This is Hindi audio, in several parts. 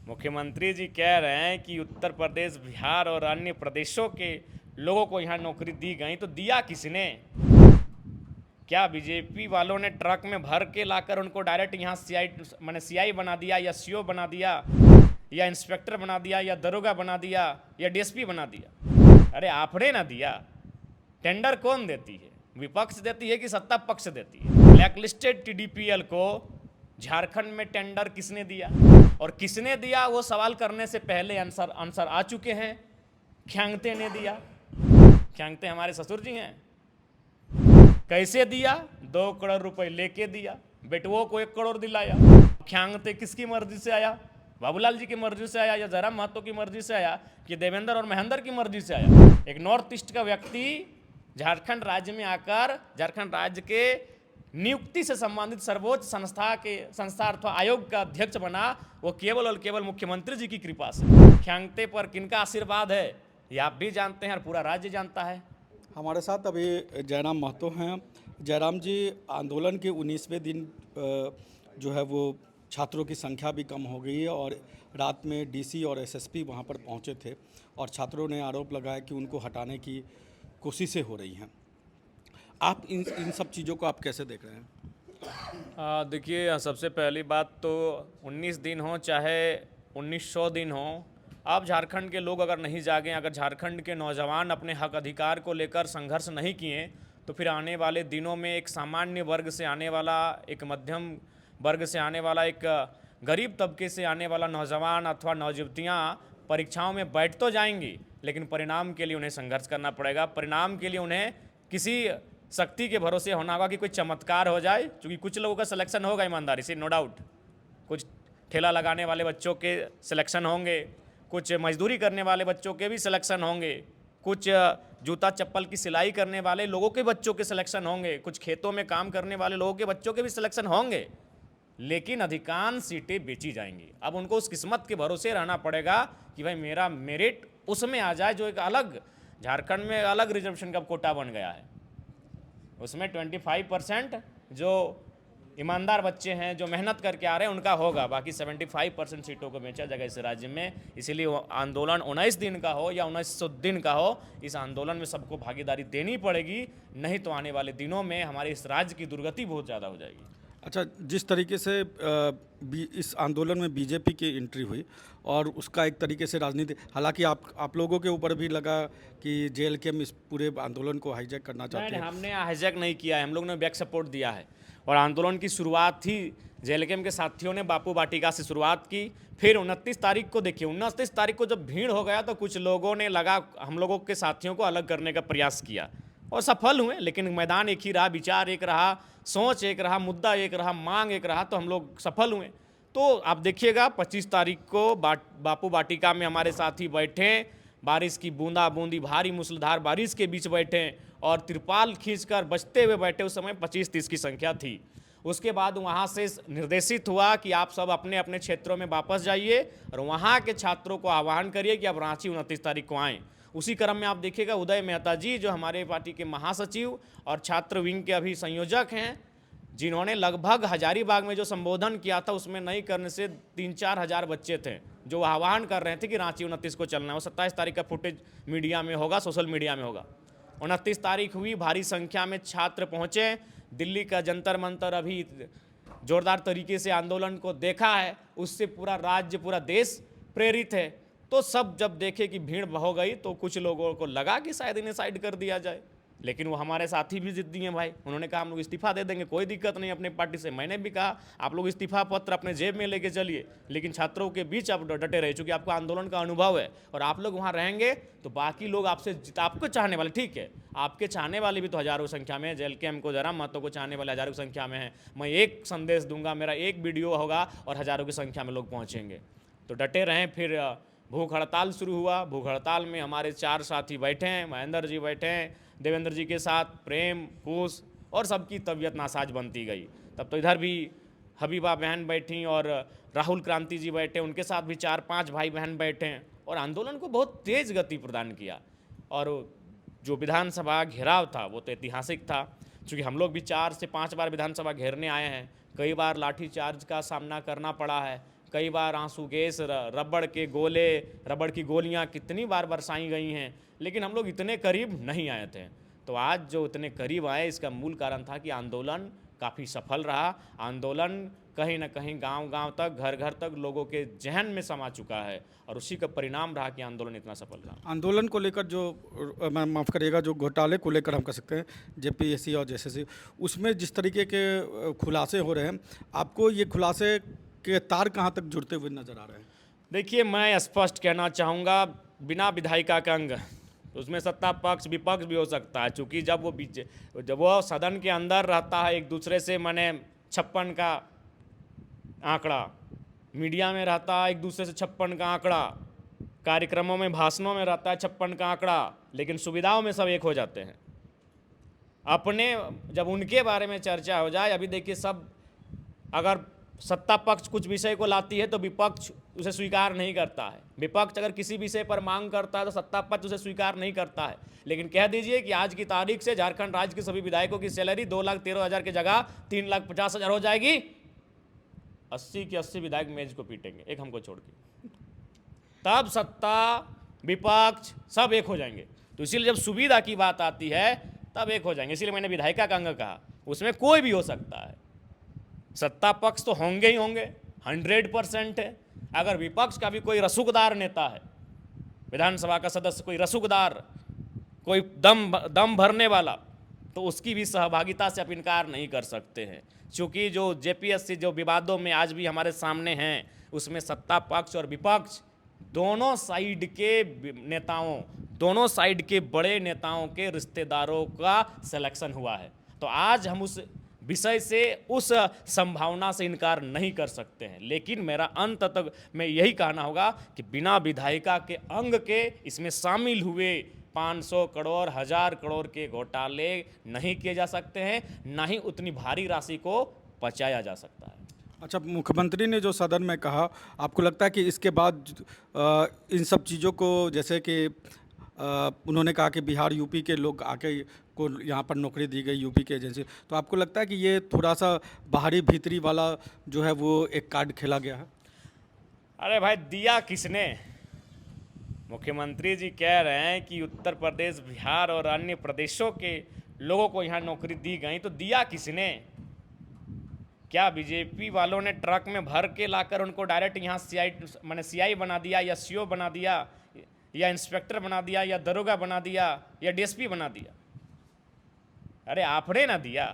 मुख्यमंत्री जी कह रहे हैं कि उत्तर प्रदेश, बिहार और अन्य प्रदेशों के लोगों को यहाँ नौकरी दी गई, तो दिया किसने? क्या बीजेपी वालों ने ट्रक में भर के लाकर उनको डायरेक्ट यहाँ सीआई बना दिया, या सीओ बना दिया, या इंस्पेक्टर बना दिया, या दरोगा बना दिया, या डीएसपी बना दिया? अरे आपने ना दिया। टेंडर कौन देती है? विपक्ष देती है कि सत्ता पक्ष देती है? ब्लैकलिस्टेड टीडीपीएल को झारखंड में टेंडर किसने दिया और किसने दिया, वो सवाल करने से पहले आंसर आ चुके हैं। ख्यांगते ने दिया। ख्यांगते हमारे ससुर जी हैं। कैसे दिया? 2 करोड़ रुपए लेके दिया, बेटुओं को 1 करोड़ दिलाया। ख्यांगते किसकी मर्जी से आया? बाबूलाल जी की मर्जी से आया, या जयराम महतो की मर्जी से आया, कि देवेंद्र और महेंद्र की मर्जी से आया? एक नॉर्थ ईस्ट का व्यक्ति झारखंड राज्य में आकर झारखंड राज्य के नियुक्ति से संबंधित सर्वोच्च संस्था अथवा आयोग का अध्यक्ष बना, वो केवल और केवल मुख्यमंत्री जी की कृपा से। ख्यांगते पर किनका आशीर्वाद है ये आप भी जानते हैं और पूरा राज्य जानता है। हमारे साथ अभी जयराम महतो हैं। जयराम जी, आंदोलन के 19वें दिन जो है वो छात्रों की संख्या भी कम हो गई है और रात में डीसी और एसएसपी वहां पर पहुंचे थे और छात्रों ने आरोप लगाया कि उनको हटाने की कोशिशें हो रही हैं। आप इन सब चीज़ों को आप कैसे देख रहे हैं? देखिए, सबसे पहली बात तो 19 दिन हो चाहे 1900 दिन हो, अब झारखंड के लोग अगर नहीं जागें, अगर झारखंड के नौजवान अपने हक अधिकार को लेकर संघर्ष नहीं किए, तो फिर आने वाले दिनों में एक सामान्य वर्ग से आने वाला, एक मध्यम वर्ग से आने वाला, एक गरीब तबके से आने वाला नौजवान अथवा नौजुवतियाँ परीक्षाओं में बैठ तो जाएंगी, लेकिन परिणाम के लिए उन्हें संघर्ष करना पड़ेगा। परिणाम के लिए उन्हें किसी शक्ति के भरोसे होना होगा कि कोई चमत्कार हो जाए, क्योंकि कुछ लोगों का सिलेक्शन होगा ईमानदारी से, नो डाउट। कुछ ठेला लगाने वाले बच्चों के सिलेक्शन होंगे, कुछ मजदूरी करने वाले बच्चों के भी सिलेक्शन होंगे, कुछ जूता चप्पल की सिलाई करने वाले लोगों के बच्चों के सिलेक्शन होंगे, कुछ खेतों में काम करने वाले लोगों के बच्चों के भी सिलेक्शन होंगे, लेकिन अधिकांश सीटें बेची जाएंगी। अब उनको उस किस्मत के भरोसे रहना पड़ेगा कि भाई मेरा मेरिट उसमें आ जाए, जो एक अलग झारखंड में अलग रिजर्वेशन का कोटा बन गया है। उसमें 25% जो ईमानदार बच्चे हैं, जो मेहनत करके आ रहे हैं, उनका होगा। बाकी 75% सीटों को बेचा जाएगा इस राज्य में। इसीलिए वो आंदोलन 19 दिन का हो या 1900 दिन का हो, इस आंदोलन में सबको भागीदारी देनी पड़ेगी, नहीं तो आने वाले दिनों में हमारे इस राज्य की दुर्गति बहुत ज़्यादा हो जाएगी। अच्छा, जिस तरीके से इस आंदोलन में बीजेपी की एंट्री हुई और उसका एक तरीके से राजनीति, हालांकि आप लोगों के ऊपर भी लगा कि जेएलके इस पूरे आंदोलन को हाईजैक करना चाहते हैं। हमने हाईजैक नहीं किया है, हम लोग ने बैक सपोर्ट दिया है। और आंदोलन की शुरुआत ही जेएलके के साथियों ने बापू वाटिका से शुरुआत की। फिर 29 तारीख को देखिए, 29 तारीख को जब भीड़ हो गया तो कुछ लोगों ने लगा हम लोगों के साथियों को अलग करने का प्रयास किया और सफल हुए, लेकिन मैदान एक ही रहा, विचार एक रहा, सोच एक रहा, मुद्दा एक रहा, मांग एक रहा, तो हम लोग सफल हुए। तो आप देखिएगा 25 तारीख को बापू वाटिका में हमारे साथी बैठे, बारिश की बूंदा बूंदी भारी मूसलाधार बारिश के बीच बैठे और तिरपाल खींचकर बचते हुए बैठे। उस समय 25-30 की संख्या थी। उसके बाद वहाँ से निर्देशित हुआ कि आप सब अपने अपने क्षेत्रों में वापस जाइए और वहाँ के छात्रों को आह्वान करिए कि आप रांची 29 तारीख को आएँ। उसी क्रम में आप देखिएगा उदय मेहता जी, जो हमारे पार्टी के महासचिव और छात्र विंग के अभी संयोजक हैं, जिन्होंने लगभग हजारीबाग में जो संबोधन किया था, उसमें नहीं करने से 3-4 हज़ार बच्चे थे जो आह्वान कर रहे थे कि रांची 29 को चलना है। वो 27 तारीख का फुटेज मीडिया में होगा, सोशल मीडिया में होगा। 29 तारीख हुई, भारी संख्या में छात्र पहुँचे। दिल्ली का जंतर मंतर अभी जोरदार तरीके से आंदोलन को देखा है, उससे पूरा राज्य, पूरा देश प्रेरित है। तो सब जब देखे कि भीड़ हो गई तो कुछ लोगों को लगा कि शायद इन्हें साइड कर दिया जाए, लेकिन वो हमारे साथी भी जिद्दी हैं भाई। उन्होंने कहा हम लोग इस्तीफा दे देंगे, कोई दिक्कत नहीं अपने पार्टी से। मैंने भी कहा आप लोग इस्तीफा पत्र अपने जेब में लेके चलिए, लेकिन छात्रों के बीच आप डटे रहे, चूँकि आपको आंदोलन का अनुभव है और आप लोग वहाँ रहेंगे तो बाकी लोग आपको चाहने वाले, ठीक है, आपके चाहने वाले भी तो हज़ारों संख्या में, जेएलके को, जयराम महतो को चाहने वाले हज़ारों की संख्या में हैं। मैं एक संदेश दूंगा, मेरा एक वीडियो होगा और हज़ारों की संख्या में लोग पहुँचेंगे। तो डटे रहें। फिर भूख हड़ताल शुरू हुआ। भूख हड़ताल में हमारे 4 साथी बैठे हैं, महेंद्र जी बैठे हैं, देवेंद्र जी के साथ प्रेम, कुश, और सबकी तबीयत नासाज बनती गई। तब तो इधर भी हबीबा बहन बैठी और राहुल क्रांति जी बैठे, उनके साथ भी 4-5 भाई बहन बैठे हैं और आंदोलन को बहुत तेज़ गति प्रदान किया। और जो विधानसभा घेराव था वो तो ऐतिहासिक था, क्योंकि हम लोग भी 4 से 5 बार विधानसभा घेरने आए हैं। कई बार लाठी चार्ज का सामना करना पड़ा है, कई बार आंसू गैस, रबड़ के गोले, रबड़ की गोलियां कितनी बार बरसाई गई हैं, लेकिन हम लोग इतने करीब नहीं आए थे। तो आज जो इतने करीब आए, इसका मूल कारण था कि आंदोलन काफ़ी सफल रहा। आंदोलन कहीं ना कहीं गांव-गांव तक, घर-घर तक लोगों के जहन में समा चुका है, और उसी का परिणाम रहा कि आंदोलन इतना सफल रहा। आंदोलन को लेकर जो माफ़ करिएगा, जो घोटाले को लेकर हम कह सकते हैं जेपीएससी और जेएसएससी, उसमें जिस तरीके के खुलासे हो रहे हैं, आपको ये खुलासे के तार कहाँ तक जुड़ते हुए नजर आ रहे हैं? देखिए, मैं स्पष्ट कहना चाहूँगा, बिना विधायिका का अंग, उसमें सत्ता पक्ष विपक्ष भी हो सकता है, चूँकि जब वो सदन के अंदर रहता है, एक दूसरे से माने 56 का आंकड़ा, मीडिया में रहता है एक दूसरे से 56 का आंकड़ा, कार्यक्रमों में, भाषणों में रहता है 56 का आंकड़ा, लेकिन सुविधाओं में सब एक हो जाते हैं। अपने जब उनके बारे में चर्चा हो जाए, अभी देखिए, सब अगर सत्ता पक्ष कुछ विषय को लाती है तो विपक्ष उसे स्वीकार नहीं करता है। विपक्ष अगर किसी विषय पर मांग करता है तो सत्ता पक्ष उसे स्वीकार नहीं करता है। लेकिन कह दीजिए कि आज की तारीख से झारखंड राज्य के सभी विधायकों की सैलरी 2,13,000 की जगह 3,50,000 हो जाएगी। 80 के 80 विधायक मेज को पीटेंगे, एक हमको छोड़ के। तब सत्ता विपक्ष सब एक हो जाएंगे। तो इसीलिए जब सुविधा की बात आती है तब एक हो जाएंगे। इसीलिए मैंने विधायिका का अंग कहा, उसमें कोई भी हो सकता है। सत्ता पक्ष तो होंगे ही होंगे, 100% है। अगर विपक्ष का भी कोई रसूखदार नेता है, विधानसभा का सदस्य कोई रसूखदार, कोई दम भरने वाला, तो उसकी भी सहभागिता से आप इनकार नहीं कर सकते हैं। क्योंकि जो जेपीएससी जो विवादों में आज भी हमारे सामने हैं, उसमें सत्ता पक्ष और विपक्ष दोनों साइड के नेताओं, दोनों साइड के बड़े नेताओं के रिश्तेदारों का सिलेक्शन हुआ है। तो आज हम उस विषय से, उस संभावना से इनकार नहीं कर सकते हैं। लेकिन मेरा अंत तक में यही कहना होगा कि बिना विधायिका के अंग के इसमें शामिल हुए 500 करोड़, 1000 करोड़ के घोटाले नहीं किए जा सकते हैं, ना ही उतनी भारी राशि को पचाया जा सकता है। अच्छा, मुख्यमंत्री ने जो सदन में कहा, आपको लगता है कि इसके बाद इन सब चीज़ों को, जैसे कि उन्होंने कहा कि बिहार यूपी के लोग आके को यहाँ पर नौकरी दी गई यूपी के एजेंसी, तो आपको लगता है कि ये थोड़ा सा बाहरी भीतरी वाला जो है वो एक कार्ड खेला गया है? अरे भाई, दिया किसने? मुख्यमंत्री जी कह रहे हैं कि उत्तर प्रदेश, बिहार और अन्य प्रदेशों के लोगों को यहाँ नौकरी दी गई, तो दिया किसने? क्या बीजेपी वालों ने ट्रक में भर के लाकर उनको डायरेक्ट यहाँ सीआई बना दिया, या सीओ बना दिया, या इंस्पेक्टर बना दिया, या दरोगा बना दिया, या डीएसपी बना दिया? अरे आपने ना दिया।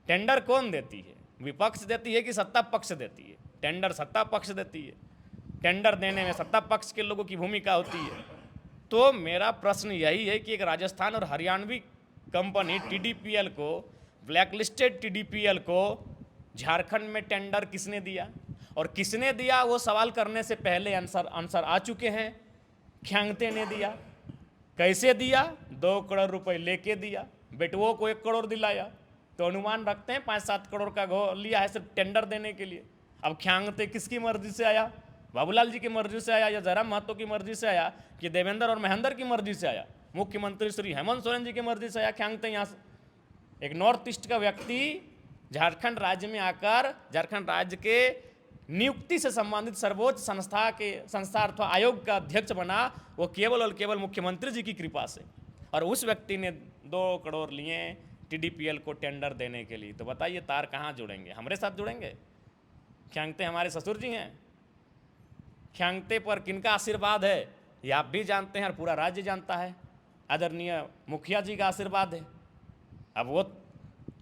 टेंडर कौन देती है? विपक्ष देती है कि सत्ता पक्ष देती है? टेंडर सत्ता पक्ष देती है। टेंडर देने में सत्ता पक्ष के लोगों की भूमिका होती है। तो मेरा प्रश्न यही है कि एक राजस्थान और हरियाणवी कंपनी टीडीपीएल को, ब्लैकलिस्टेड टीडीपीएल को झारखंड में टेंडर किसने दिया, और किसने दिया वो सवाल करने से पहले आंसर आ चुके हैं। ख्यांगते ने दिया। कैसे दिया? 2 करोड़ रुपए लेके दिया, बेटुओं को 1 करोड़ दिलाया। तो अनुमान रखते हैं 5-7 करोड़ का लिया है सिर्फ टेंडर देने के लिए। अब ख्यांगते किसकी मर्जी से आया? बाबूलाल जी की मर्जी से आया, या जयराम महतो की मर्जी से आया, कि देवेंद्र और महेंद्र की मर्जी से आया? मुख्यमंत्री श्री हेमंत सोरेन जी की मर्जी से आया ख्यांगते? यहाँ से एक नॉर्थ ईस्ट का व्यक्ति झारखंड राज्य में आकर झारखंड राज्य के नियुक्ति से संबंधित सर्वोच्च संस्था अथवा आयोग का अध्यक्ष बना, वो केवल और केवल मुख्यमंत्री जी की कृपा से। और उस व्यक्ति ने 2 करोड़ लिए टीडीपीएल को टेंडर देने के लिए। तो बताइए, तार कहाँ जुड़ेंगे? हमारे साथ जुड़ेंगे? ख्यांगते हमारे ससुर जी हैं। ख्यांगते पर किनका आशीर्वाद है ये आप भी जानते हैं और पूरा राज्य जानता है। आदरणीय मुखिया जी का आशीर्वाद है। अब वो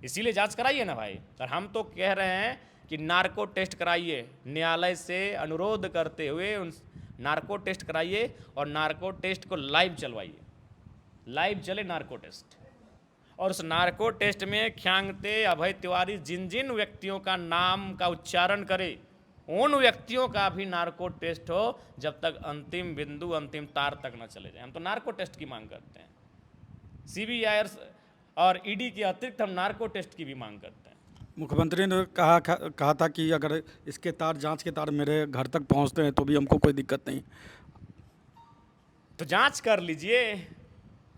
इसीलिए जांच कराइए ना भाई। और हम तो कह रहे हैं कि नार्को टेस्ट कराइए, न्यायालय से अनुरोध करते हुए उन नार्को टेस्ट कराइए, और नार्को टेस्ट को लाइव चलवाइए, लाइव चले नार्को टेस्ट। और उस नार्को टेस्ट में ख्यांगते, अभय तिवारी, जिन जिन व्यक्तियों का नाम का उच्चारण करे, उन व्यक्तियों का भी नार्को टेस्ट हो, जब तक अंतिम बिंदु, अंतिम तार तक न चले जाए। हम तो नार्को टेस्ट की मांग करते हैं। सीबीआई और ईडी के अतिरिक्त हम नार्को टेस्ट की भी मांग करते हैं। मुख्यमंत्री ने कहा था कि अगर इसके तार, जांच के तार मेरे घर तक पहुंचते हैं तो भी हमको कोई दिक्कत नहीं। तो जांच कर लीजिए,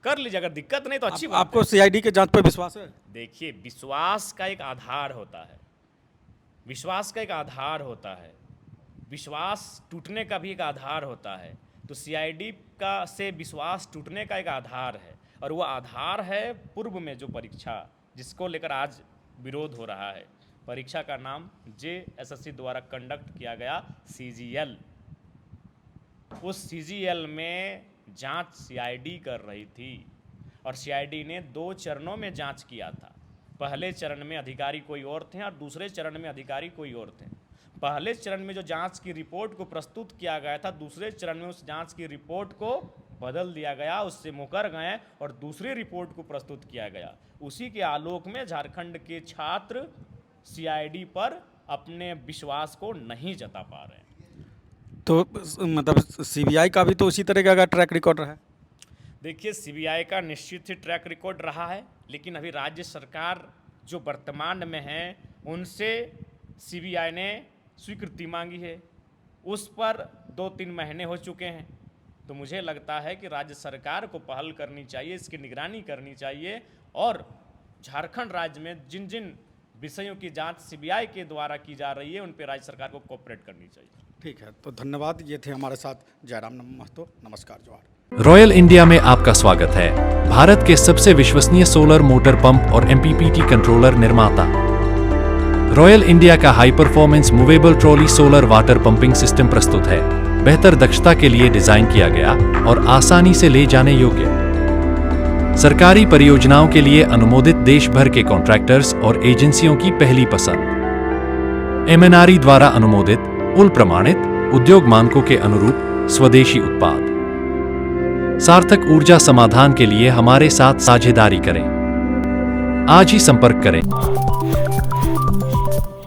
अगर दिक्कत नहीं तो अच्छी बात है। आपको सीआईडी के जांच पर विश्वास है? देखिए, विश्वास का एक आधार होता है, विश्वास का एक आधार होता है। विश्वास टूटने का भी एक आधार होता है। तो सीआईडी का से विश्वास टूटने का एक आधार है, और वो आधार है पूर्व में जो परीक्षा जिसको लेकर आज विरोध हो रहा है। परीक्षा का नाम JSSC द्वारा कंडक्ट किया गया CGL। उस CGL में जांच सीआईडी कर रही थी, और सीआईडी ने 2 चरणों में जांच किया था। पहले चरण में अधिकारी कोई और थे और दूसरे चरण में अधिकारी कोई और थे। पहले चरण में जो जांच की रिपोर्ट को प्रस्तुत किया गया था, दूसरे चरण में उस जांच की रिपोर्ट को बदल दिया गया, उससे मुकर गए और दूसरी रिपोर्ट को प्रस्तुत किया गया। उसी के आलोक में झारखंड के छात्र सीआईडी पर अपने विश्वास को नहीं जता पा रहे हैं। तो मतलब सीबीआई का भी तो उसी तरह का ट्रैक रिकॉर्ड रहा है। देखिए, सीबीआई का निश्चित ही ट्रैक रिकॉर्ड रहा है, लेकिन अभी राज्य सरकार जो वर्तमान में है उनसे सीबीआई ने स्वीकृति मांगी है। उस पर 2-3 महीने हो चुके हैं। तो मुझे लगता है कि राज्य सरकार को पहल करनी चाहिए, इसकी निगरानी करनी चाहिए, और झारखंड राज्य में जिन जिन विषयों की जांच सीबीआई के द्वारा की जा रही है उन पर राज्य सरकार को कोऑपरेट करनी चाहिए। ठीक है, तो धन्यवाद। ये थे हमारे साथ जयराम महतो। नमस्कार, जोहार। रॉयल इंडिया में आपका स्वागत है। भारत के सबसे विश्वसनीय सोलर मोटर पंप और MPPT कंट्रोलर निर्माता। रॉयल इंडिया का high performance movable trolley solar water pumping system प्रस्तुत है। बेहतर दक्षता के लिए डिजाइन किया गया और आसानी से ले जाने योग्य। सरकारी परियोजनाओं के लिए अनुमोदित देश भर के कॉन्ट्रैक्टर्स और एजेंसियों की पहली पसंद। MNRE द्वारा अनुमोदित, उल प्रमाणित, उद्योग मानकों के अनुरूप स्वदेशी उत्पाद। सार्थक ऊर्जा समाधान के लिए हमारे साथ साझेदारी करें। आज ही संपर्क करें।